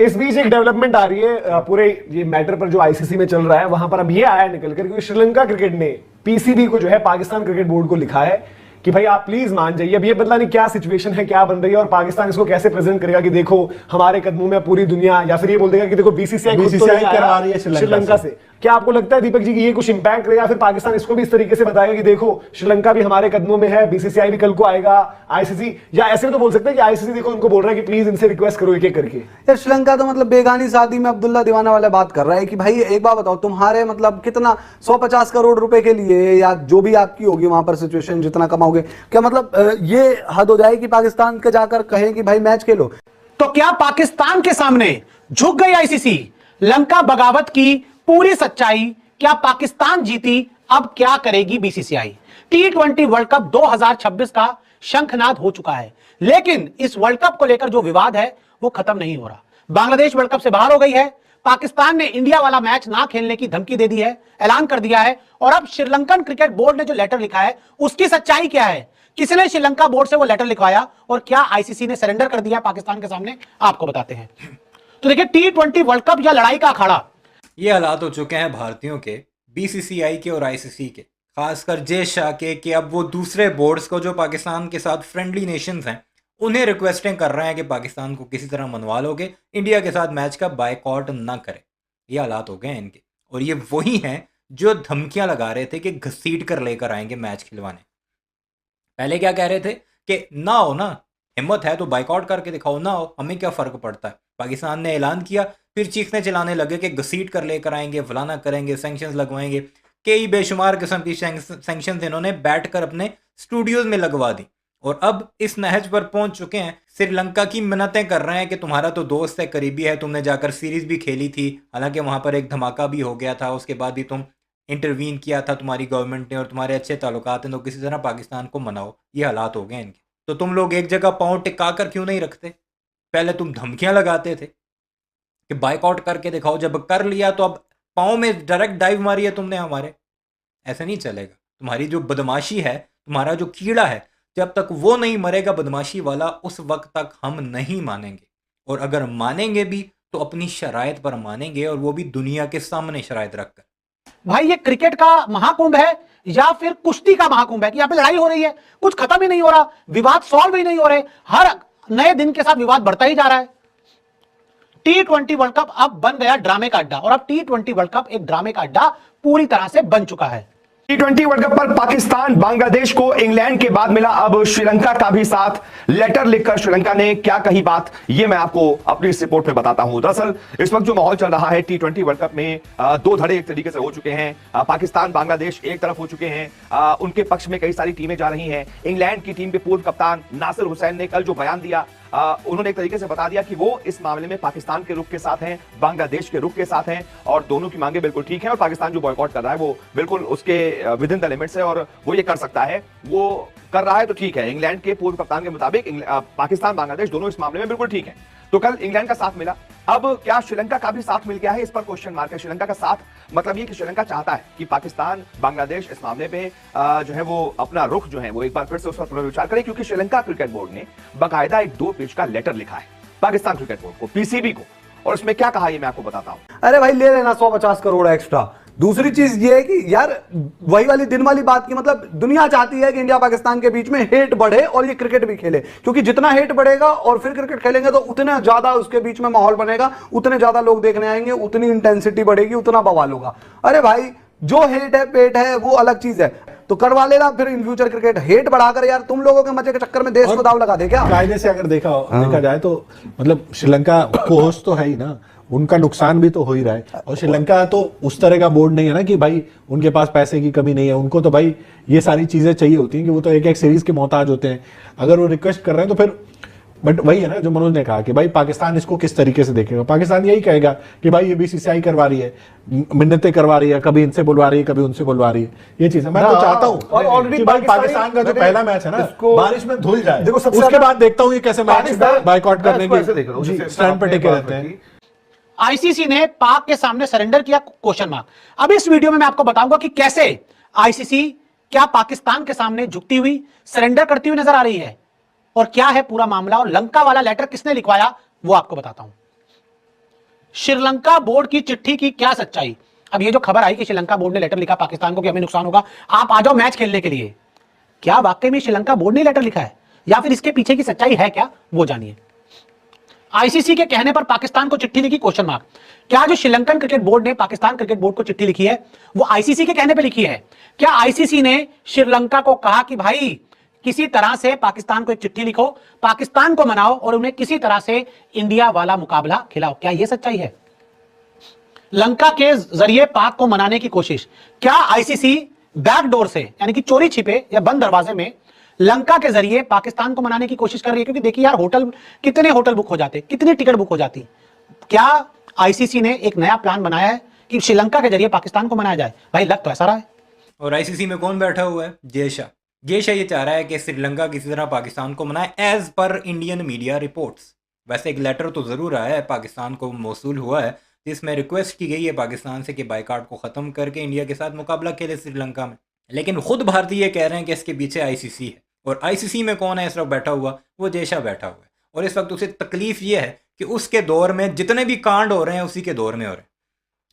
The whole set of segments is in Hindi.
इस बीच एक डेवलपमेंट आ रही है पूरे ये मैटर पर जो आईसीसी में चल रहा है, वहां पर अब ये आया निकल कर कि श्रीलंका क्रिकेट ने पीसीबी को जो है पाकिस्तान क्रिकेट बोर्ड को लिखा है कि भाई आप प्लीज मान जाइए। अब ये पता नहीं क्या सिचुएशन है, क्या बन रही है और पाकिस्तान इसको कैसे प्रेजेंट करेगा कि देखो हमारे कदमों में पूरी दुनिया, या फिर ये बोल देगा कि देखो बीसीसीआई करवा रही है श्रीलंका से। क्या आपको लगता है दीपक जी कि ये कुछ इंपैक्ट करेगा, फिर पाकिस्तान इसको भी इस तरीके से बताएगा कि देखो श्रीलंका भी हमारे कदमों में है, बीसीसीआई भी कल को आएगा, आईसीसी, या ऐसे तो बोल सकते हैं कि आईसीसी देखो उनको बोल रहा है कि प्लीज इनसे रिक्वेस्ट करो एक एक करके। यार श्रीलंका तो मतलब बेगानी शादी में अब्दुल्ला दीवाना वाला बात कर रहा है कि भाई एक बात बताओ, तुम्हारे मतलब कितना 150 करोड़ रुपए के लिए या जो भी आपकी होगी वहां पर सिचुएशन जितना कमाओगे, क्या मतलब ये हद हो जाए कि पाकिस्तान के जाकर कहे कि भाई मैच खेलो? तो क्या पाकिस्तान के सामने झुक गई आईसीसी? लंका बगावत की पूरी सच्चाई, क्या पाकिस्तान जीती? अब क्या करेगी बीसीसीआई? T20 वर्ल्ड कप 2026 का शंखनाद हो चुका है, लेकिन इस वर्ल्ड कप को लेकर जो विवाद है वो खत्म नहीं हो रहा। बांग्लादेश वर्ल्ड कप से बाहर हो गई है, पाकिस्तान ने इंडिया वाला मैच ना खेलने की धमकी दे दी है, ऐलान कर दिया है, और अब श्रीलंकन क्रिकेट बोर्ड ने जो लेटर लिखा है उसकी सच्चाई क्या है? किसने श्रीलंका बोर्ड से वो लेटर लिखवाया और क्या आईसीसी ने सरेंडर कर दिया पाकिस्तान के सामने? आपको बताते हैं। तो देखिए, T20 वर्ल्ड कप या लड़ाई का अखाड़ा, ये हालात हो चुके हैं भारतीयों के, बीसीसीआई के और आईसीसी के, खासकर जय शाह के, कि अब वो दूसरे बोर्ड्स को जो पाकिस्तान के साथ फ्रेंडली नेशंस हैं उन्हें रिक्वेस्टें कर रहे हैं कि पाकिस्तान को किसी तरह मनवा लोगे, इंडिया के साथ मैच का बायकॉट ना करें। ये हालात हो गए हैं इनके, और ये वही हैं जो धमकियां लगा रहे थे कि घसीट कर लेकर आएंगे मैच खिलवाने। पहले क्या कह रहे थे कि ना हो ना, हिम्मत है तो बायकॉट करके दिखाओ, ना हो हमें क्या फ़र्क पड़ता है। पाकिस्तान ने ऐलान किया, फिर चीखने चिल्लाने लगे कि घसीट कर लेकर आएंगे, फलाना करेंगे, सैंक्शंस लगवाएंगे। कई बेशुमार किस्म की सैंक्शंस इन्होंने बैठकर अपने स्टूडियोज में लगवा दी, और अब इस नहज पर पहुंच चुके हैं, श्रीलंका की मिन्नतें कर रहे हैं कि तुम्हारा तो दोस्त है, करीबी है, तुमने जाकर सीरीज़ भी खेली थी, हालांकि वहाँ पर एक धमाका भी हो गया था, उसके बाद भी तुम इंटरवीन किया था तुम्हारी गवर्नमेंट ने, और तुम्हारे अच्छे ताल्लुकात हैं, तो किसी तरह पाकिस्तान को मनाओ। ये हालात हो गए इनके। तो तुम लोग एक जगह पाँव टिका कर क्यों नहीं रखते? पहले तुम धमकियाँ लगाते थे कि बायकॉट करके दिखाओ, जब कर लिया तो अब पाँव में डायरेक्ट डाइव मारी है तुमने हमारे। ऐसे नहीं चलेगा। तुम्हारी जो बदमाशी है, तुम्हारा जो कीड़ा है, जब तक वो नहीं मरेगा बदमाशी वाला, उस वक्त तक हम नहीं मानेंगे। और अगर मानेंगे भी तो अपनी शराइत पर मानेंगे, और वो भी दुनिया के सामने शराइत रखकर। भाई ये क्रिकेट का महाकुंभ है या फिर कुश्ती का महाकुंभ है कि यहाँ पे लड़ाई हो रही है, कुछ खत्म ही नहीं हो रहा, विवाद सॉल्व ही नहीं हो रहे, हर नए दिन के साथ विवाद बढ़ता ही जा रहा है। T20 वर्ल्ड कप अब बन गया ड्रामे का अड्डा, और अब T20 वर्ल्ड कप एक ड्रामे का अड्डा पूरी तरह से बन चुका है। T20 वर्ल्ड कप पर पाकिस्तान बांग्लादेश को इंग्लैंड के बाद मिला अब श्रीलंका का भी साथ। लेटर लिखकर श्रीलंका ने क्या कही बात, ये मैं आपको अपनी इस रिपोर्ट में बताता हूं। दरअसल इस वक्त जो माहौल चल रहा है T20 वर्ल्ड कप में, दो धड़े एक तरीके से हो चुके हैं। पाकिस्तान बांग्लादेश एक तरफ हो चुके हैं, उनके पक्ष में कई सारी टीमें जा रही हैं। इंग्लैंड की टीम के पूर्व कप्तान नासिर हुसैन ने कल जो बयान दिया, उन्होंने एक तरीके से बता दिया कि वो इस मामले में पाकिस्तान के रुख के साथ हैं, बांग्लादेश के रुख के साथ हैं, और दोनों की मांगे बिल्कुल ठीक है, और पाकिस्तान जो बॉयकॉट कर रहा है वो बिल्कुल उसके विद इन द लिमिट्स है, और वो ये कर सकता है, वो कर रहा है तो ठीक है। इंग्लैंड के पूर्व कप्तान के मुताबिक पाकिस्तान बांग्लादेश दोनों इस मामले में बिल्कुल ठीक है। तो कल इंग्लैंड का साथ मिला, अब क्या श्रीलंका का भी साथ मिल गया है, इस पर क्वेश्चन मार्क है। श्रीलंका का साथ मतलब ये कि श्रीलंका चाहता है कि पाकिस्तान बांग्लादेश इस मामले पे जो है वो अपना रुख जो है वो एक बार फिर से उस पर पुनर्विचार करे, क्योंकि श्रीलंका क्रिकेट बोर्ड ने बाकायदा एक 2 पेज का लेटर लिखा है पाकिस्तान क्रिकेट बोर्ड को, पीसीबी को, और उसमें क्या कहा ये मैं आपको बताता हूं। अरे भाई ले लेना 150 करोड़ एक्स्ट्रा। दूसरी चीज ये है कि यार वही वाली दिन वाली बात की, मतलब दुनिया चाहती है कि इंडिया पाकिस्तान के बीच में हेट बढ़े और ये क्रिकेट भी खेले, क्योंकि जितना हेट बढ़ेगा और फिर क्रिकेट खेलेंगे तो उतना ज्यादा उसके बीच में माहौल बनेगा, उतने ज्यादा लोग देखने आएंगे, उतनी इंटेंसिटी बढ़ेगी, उतना बवाल होगा। अरे भाई जो हेट है पेट है वो अलग चीज है, तो करवा लेना फिर इन फ्यूचर क्रिकेट। हेट बढ़ाकर यार तुम लोगों के मजे के चक्कर में देश को दाव लगा दे क्या? कायदे से अगर देखा जाए तो मतलब श्रीलंका को होस्ट तो है ही ना, उनका नुकसान भी तो हो ही रहा है। और श्रीलंका तो उस तरह का बोर्ड नहीं है ना कि भाई उनके पास पैसे की कमी नहीं है, उनको तो भाई ये सारी चीजें चाहिए होती हैं कि वो तो एक एक सीरीज के मोहताज होते हैं। अगर वो रिक्वेस्ट कर रहे हैं तो फिर, बट वही है ना जो मनोज ने कहा कि भाई पाकिस्तान इसको किस तरीके से देखेगा। पाकिस्तान यही कहेगा कि भाई ये बीसीसीआई करवा रही है, मिन्नतें करवा रही है, कभी इनसे बुलवा रही है, कभी उनसे बुलवा रही है। ये चीज है, मैं तो चाहता हूँ और ऑलरेडी पाकिस्तान का जो पहला मैच है ना बारिश में धुल जाए, उसके बाद देखता हूँ ये कैसे मैच बायकॉट करने की स्टैंड पर टिके रहते हैं। आईसीसी ने पाक के सामने सरेंडर किया, क्वेश्चन मार्क। अब इस वीडियो में मैं आपको बताऊंगा कि कैसे आईसीसी क्या पाकिस्तान के सामने झुकती हुई, सरेंडर करती हुई नजर आ रही है, और क्या है पूरा मामला, और लंका वाला लेटर किसने लिखवाया वो आपको बताता हूं। श्रीलंका बोर्ड की चिट्ठी की क्या सच्चाई? अब ये जो खबर आई कि श्रीलंका बोर्ड ने लेटर लिखा पाकिस्तान को कि हमें नुकसान होगा, आप आ जाओ मैच खेलने के लिए, क्या वाकई में श्रीलंका बोर्ड ने लेटर लिखा है या फिर इसके पीछे की सच्चाई है क्या, वो जानिए। आईसीसी के कहने पर पाकिस्तान को चिट्ठी लिखी, क्वेश्चन मार्क। क्या जो श्रीलंकन क्रिकेट बोर्ड ने पाकिस्तान क्रिकेट बोर्ड को चिट्ठी लिखी है वो आईसीसी के कहने पर लिखी है? क्या आईसीसी ने श्रीलंका को कहा कि भाई किसी तरह से पाकिस्तान को एक चिट्ठी लिखो, पाकिस्तान को मनाओ और उन्हें किसी तरह से इंडिया वाला मुकाबला खिलाओ? क्या यह सच्चाई है? लंका के जरिए पाक को मनाने की कोशिश, क्या आईसीसी बैकडोर से यानी कि चोरी छिपे या बंद दरवाजे में लंका के जरिए पाकिस्तान को मनाने की कोशिश कर रही है? क्योंकि देखिए यार, कितने होटल बुक हो जाते, कितनी टिकट बुक हो जाती। क्या आईसीसी ने एक नया प्लान बनाया है कि श्रीलंका के जरिए पाकिस्तान को मनाया जाए? भाई लग तो ऐसा रहा है। और आईसीसी में कौन बैठा हुआ है? जय शाह। जय शाह ये चाह रहा है कि श्रीलंका किसी तरह पाकिस्तान को मनाए as per Indian media reports. वैसे एक लेटर तो ज़रूर आया है, पाकिस्तान को मौसूल हुआ है, जिसमें रिक्वेस्ट की गई है पाकिस्तान से कि बाइकाट को ख़त्म करके इंडिया के साथ मुकाबला खेले श्रीलंका में। लेकिन खुद भारतीय कह रहे हैं कि इसके पीछे आईसीसी है। और आईसीसी में कौन है इस वक्त बैठा हुआ? वो जय शाह बैठा हुआ है। और इस वक्त उसे तकलीफ ये है कि उसके दौर में जितने भी कांड हो रहे हैं उसी के दौर में हो रहे हैं।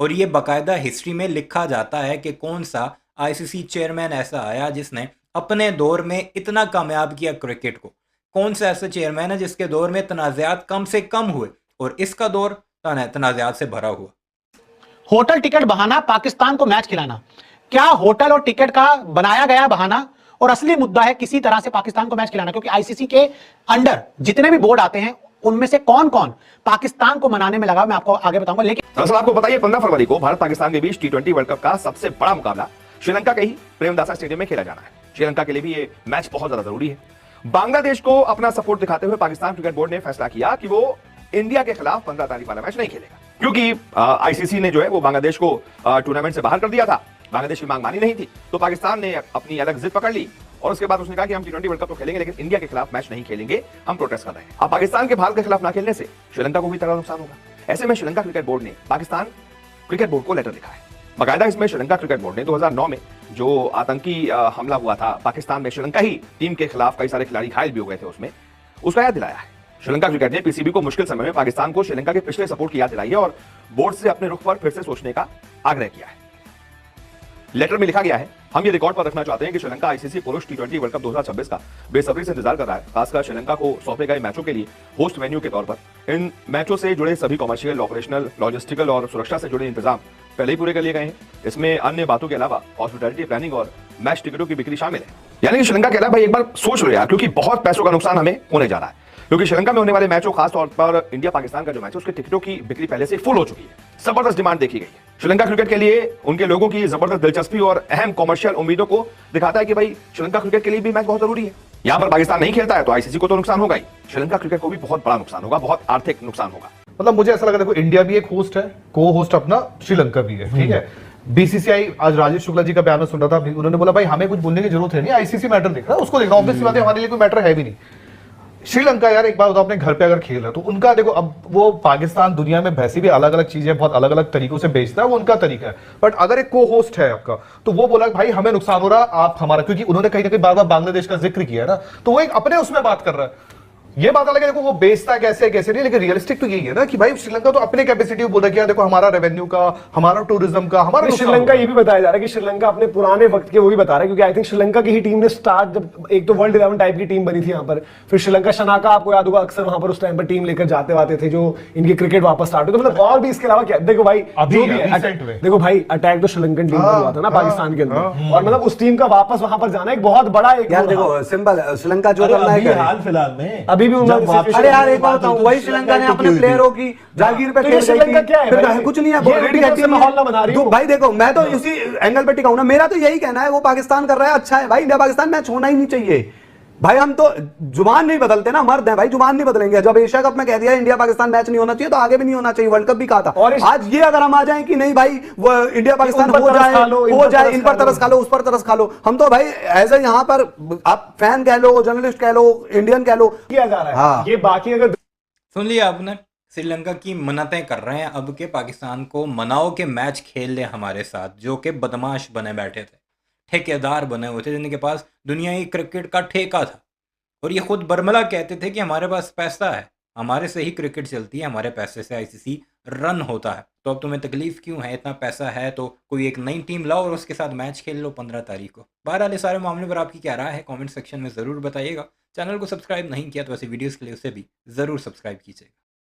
और ये बाकायदा हिस्ट्री में लिखा जाता है कि कौन सा आईसीसी चेयरमैन ऐसा आया जिसने अपने दौर में इतना कामयाब किया क्रिकेट को। कौन सा ऐसा चेयरमैन है जिसके दौर में तनाज़ात कम से कम हुए और इसका दौर तनाज़ात से भरा हुआ। होटल टिकट बहाना, पाकिस्तान को मैच खिलाना। क्या होटल और टिकट का बनाया गया बहाना और असली मुद्दा है किसी तरह से पाकिस्तान को मैच खिलाना? क्योंकि आईसीसी के अंडर जितने भी बोर्ड आते हैं उनमें से कौन कौन पाकिस्तान को मनाने में लगा, मैं आपको आगे बताऊंगा। लेकिन दरअसल आपको बताइए 15 फरवरी को भारत पाकिस्तान के बीच T20 वर्ल्ड कप का सबसे बड़ा मुकाबला श्रीलंका के ही प्रेमदासा स्टेडियम में खेला जाना है। श्रीलंका के लिए भी ये मैच बहुत ज्यादा जरूरी है। बांग्लादेश को अपना सपोर्ट दिखाते हुए पाकिस्तान क्रिकेट बोर्ड ने फैसला किया कि वो इंडिया के खिलाफ 15 तारीख वाला मैच नहीं खेलेगा, क्योंकि आईसीसी ने जो है वो बांग्लादेश को टूर्नामेंट से बाहर कर दिया था। बांग्लादेश की मांग मानी नहीं थी, तो पाकिस्तान ने अपनी अलग जिद पकड़ ली और उसके बाद उसने कहा कि हम T20 वर्ल्ड कप तो खेलेंगे लेकिन इंडिया के खिलाफ मैच नहीं खेलेंगे, हम प्रोटेस्ट कर रहे हैं। अब पाकिस्तान के भारत के खिलाफ ना खेलने से श्रीलंका को भी तगड़ा नुकसान होगा। ऐसे में श्रीलंका क्रिकेट बोर्ड ने पाकिस्तान क्रिकेट बोर्ड को लेटर लिखा है। बाकायदा इसमें श्रीलंका क्रिकेट बोर्ड ने 2009 में जो आतंकी हमला हुआ था पाकिस्तान में, श्रीलंका ही टीम के खिलाफ कई सारे खिलाड़ी घायल भी हो गए थे उसमें, उसका याद दिलाया है। श्रीलंका क्रिकेट ने पीसीबी को मुश्किल समय में पाकिस्तान को श्रीलंका के पिछले सपोर्ट की याद दिलाई है और बोर्ड से अपने रुख पर फिर से सोचने का आग्रह किया है। लेटर में लिखा गया है, हम ये रिकॉर्ड पर रखना चाहते हैं कि श्रीलंका आईसीसी पुरुष T20 वर्ल्ड कप 2026 का बेसब्री से इंतजार कर रहा है। खासकर श्रीलंका को सौंपे गए मैचों के लिए होस्ट वेन्यू के तौर पर इन मैचों से जुड़े सभी कमर्शियल, ऑपरेशनल, लॉजिस्टिकल और सुरक्षा से जुड़े इंतजाम पहले ही पूरे कर लिए गए हैं। इसमें अन्य बातों के अलावा हॉस्पिटैलिटी प्लानिंग और मैच टिकटों की बिक्री शामिल है। यानी कि श्रीलंका कह रहा है भाई एक बार सोच लो यार, क्योंकि बहुत पैसों का नुकसान हमें होने जा रहा है। क्योंकि श्रीलंका में होने वाले मैचों, खासतौर पर इंडिया पाकिस्तान का जो मैच है, उसके टिकटों की बिक्री पहले से फुल हो चुकी है। जबरदस्त डिमांड देखी गई है। श्रीलंका क्रिकेट के लिए उनके लोगों की जबरदस्त दिलचस्पी और अहम कमर्शियल उम्मीदों को दिखाता है कि भाई श्रीलंका क्रिकेट के लिए भी मैच बहुत जरूरी है। यहां पर पाकिस्तान नहीं खेलता है तो आईसीसी को तो नुकसान होगा ही, श्रीलंका क्रिकेट को भी बहुत बड़ा नुकसान होगा, बहुत आर्थिक नुकसान होगा। मतलब मुझे ऐसा लगा, देखो इंडिया भी एक होस्ट है, को होस्ट अपना श्रीलंका भी है, ठीक है। बीसीसीआई, आज राजेश शुक्ला जी का बयान सुन रहा था, उन्होंने बोला भाई हमें कुछ बोलने की जरूरत है नहीं, आईसीसी मैटर देख रहा है, उसको देखना, ऑब्वियसली बात है हमारे लिए कोई मैटर है भी नहीं। श्रीलंका यार एक बार बताओ, अपने घर पे अगर खेल रहा है तो उनका देखो, अब वो पाकिस्तान दुनिया में वैसे भी अलग अलग चीजें बहुत अलग अलग तरीकों से बेचता है, वो उनका तरीका है। बट अगर एक को होस्ट है आपका, तो वो बोला भाई हमें नुकसान हो रहा, आप हमारा, क्योंकि उन्होंने कहीं ना कहीं बार बार बांग्लादेश का जिक्र किया है ना, तो वो एक अपने उसमें बात कर रहा है। ये बात अलग है, देखो वो बेचता है कैसे कैसे नहीं, लेकिन रियलिस्टिक तो यही है ना कि भाई श्रीलंका तो अपने कैपेसिटी बोल रहा है, देखो हमारा रेवेन्यू का, हमारा टूरिज्म का, हमारा श्रीलंका ये भी बताया जा रहा है कि श्रीलंका अपने पुराने वक्त के वो भी बता रहा है, क्योंकि आई थिंक श्रीलंका की ही टीम ने स्टार्ट, जब एक तो वर्ल्ड 11 टाइप की टीम बनी थी यहाँ पर, फिर श्रीलंका शनाका, आपको याद होगा अक्सर वहां पर उस टाइम पर टीम लेकर जाते आते थे जो इनकी क्रिकेट वापस स्टार्ट हुई। तो मतलब और भी इसके अलावा क्या, देखो भाई अभी देखो भाई अटैक तो श्रीलंकन टीम पर हुआ था ना पाकिस्तान के अंदर, और मतलब उस टीम का वापस वहां पर जाना एक बहुत बड़ा एक यार देखो सिंपल, श्रीलंका जो करना है हाल फिलहाल में अभी भी उन्होंने, अरे यार एक बात बताऊं, वही श्रीलंका ने अपने प्लेयरों की जागीर पे खेल श्रीलंका क्या है भाई? कुछ नहीं है, ये रेडियो से माहौल ना बना रही हो भाई। देखो मैं तो इसी एंगल पे टिका हूं ना, मेरा तो यही कहना है, वो पाकिस्तान कर रहा है अच्छा है भाई, इंडिया पाकिस्तान मैच होना ही नहीं चाहिए भाई। हम तो जुबान नहीं बदलते ना, मर्द हैं भाई, जुबान नहीं बदलेंगे। जब एशिया कप में कह दिया इंडिया पाकिस्तान मैच नहीं होना चाहिए, तो आगे भी नहीं होना चाहिए, वर्ल्ड कप भी कहा था। और आज ये अगर हम आ जाए कि नहीं भाई वो इंडिया पाकिस्तान हो जाए, इन पर तरस खा लो, उस पर तरस खा लो, हम तो भाई एज ए यहाँ पर आप फैन कह लो, जर्नलिस्ट कह लो, इंडियन कह लो, किया जा रहा है। ये बाकी अगर सुन लिया आपने, श्रीलंका की मन्नतें कर रहे हैं अब के पाकिस्तान को मनाओ के मैच खेल ले हमारे साथ, जो कि बदमाश बने बैठे थे, ठेकेदार बने हुए थे, जिनके पास दुनियाई क्रिकेट का ठेका था। और ये खुद बर्मला कहते थे कि हमारे पास पैसा है, हमारे से ही क्रिकेट चलती है, हमारे पैसे से आईसीसी रन होता है। तो अब तुम्हें तकलीफ क्यों है, इतना पैसा है तो कोई एक नई टीम लाओ और उसके साथ मैच खेल लो 15 तारीख को। बहरहाल इस सारे मामले पर आपकी क्या राय है कमेंट सेक्शन में ज़रूर बताइएगा। चैनल को सब्सक्राइब नहीं किया तो ऐसी वीडियोस के लिए उसे भी ज़रूर सब्सक्राइब कीजिएगा।